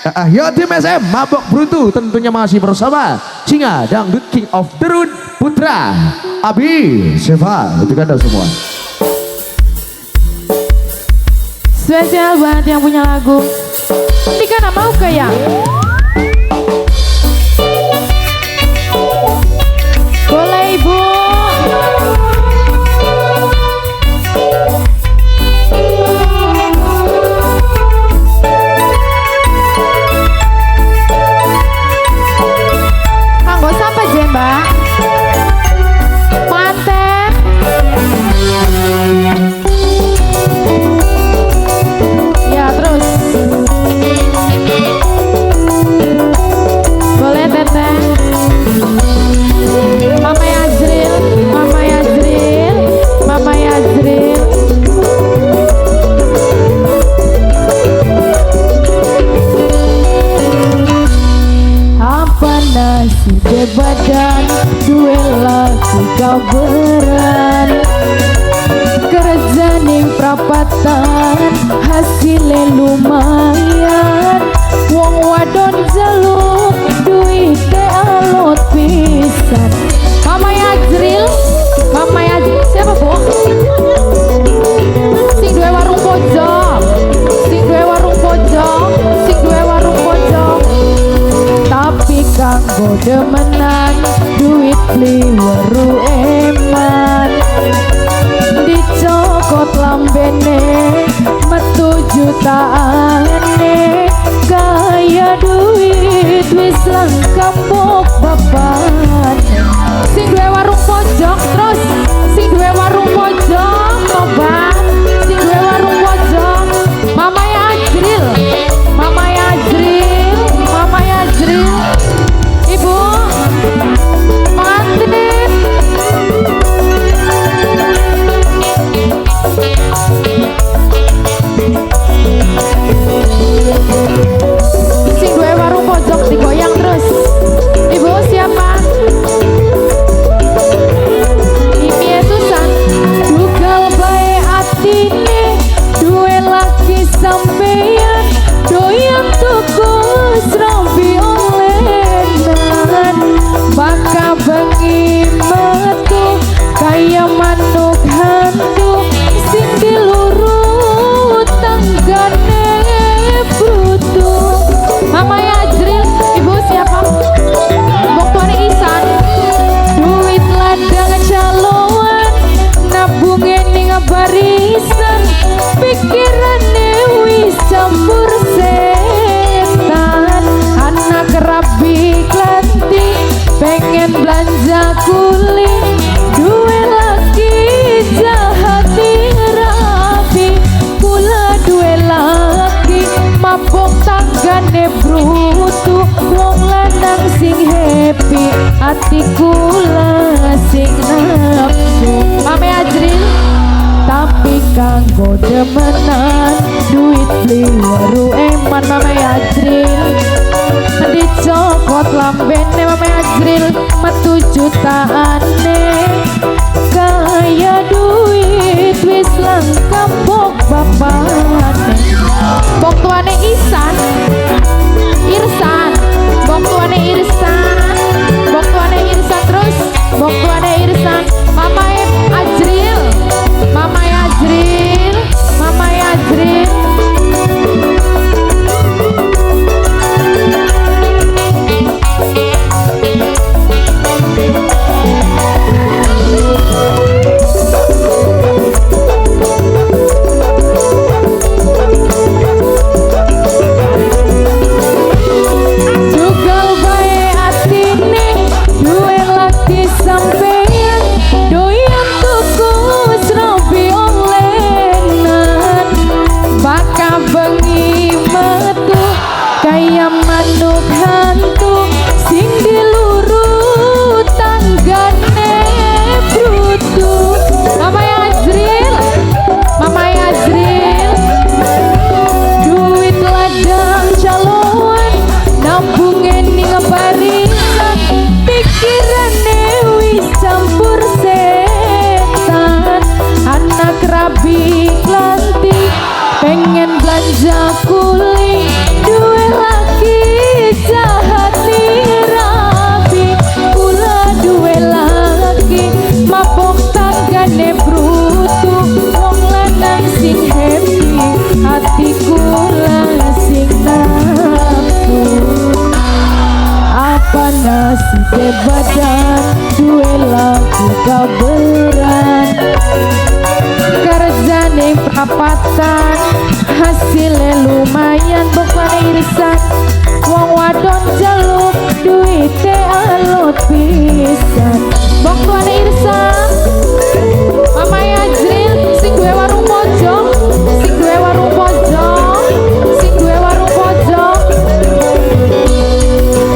Yo tim SM Mabok Brutu tentunya masih bersama Singa Dangdut King of the Road Putra Abi Seva untuk Anda semua. Spesial buat yang punya lagu Tika mau kayak boleh ibu. Kanggo siapa Jemba? Manten. Ya terus. Boleh teteh. Mama Yazril, Mama Yazril, Mama Yazril. Apa nasib badan duel lagi kau beran kerja ning prapatan hasilnya lumayan wong wadon jaluk duit ke alot pisan. Mama Yazril, Mama Yazril siapa bu? Sing duwe warung pojok, sing duwe warung pojok, sing duwe warung pojok. Tapi kanggo demenan duit liweru eman dicokot lambene metu jutaane kaya duit wis lengkap bapan. Sing duwe warung pojok terus sing duwe warung pojok tobat sing duwe warung pojok. Mama Yazril, Mama Yazril, Mama Yazril, ibu pengantin. Sing duwe warung pojok digoyang terus. Ibu siapa? Ini etusan dugal bae atine duwe laki sampeyan doyan tuku srobi olenan baka bengi metu kaya manuk hantu sing dilurut tanggane brutu. Mama Yazril, ibu siapa? Mbok tuane Isan duit ladang caloan nabunge ning barisan pikirane wis campur setan. Anak rabi klanti pengen belanja kuling duwe laki jahat rapi kula duwe laki mabok tanggane brutu wong lanang sing happy ati kula sing nafsu. Mame Yazril tapi kanggo demenan duit liweru eman. Mame Yazril dicokot lambene Mame Yazril metu jutaane kaya duit wis lengkap bapane. Bok tuane Isan Irsan, bok tuane Irsan, bok tuane Irsan terus bok tuane Irsan. Mama Yazril, Mama Yazril, Mama Yazril. beran kerjane prapatan hasilnya lumayan bukan irisan wong wadon jaluk duite alut pisan bukan irisan Mama Yajril sing duwe warung pojok sing duwe warung pojok sing duwe warung pojok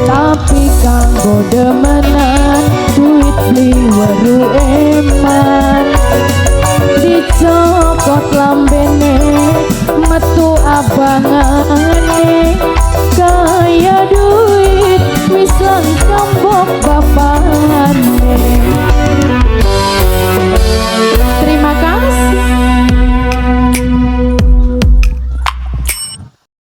tapi kanggo demenan duit beli waru eman dicokot lambene metu abangane kaya duit mislang kembok bapak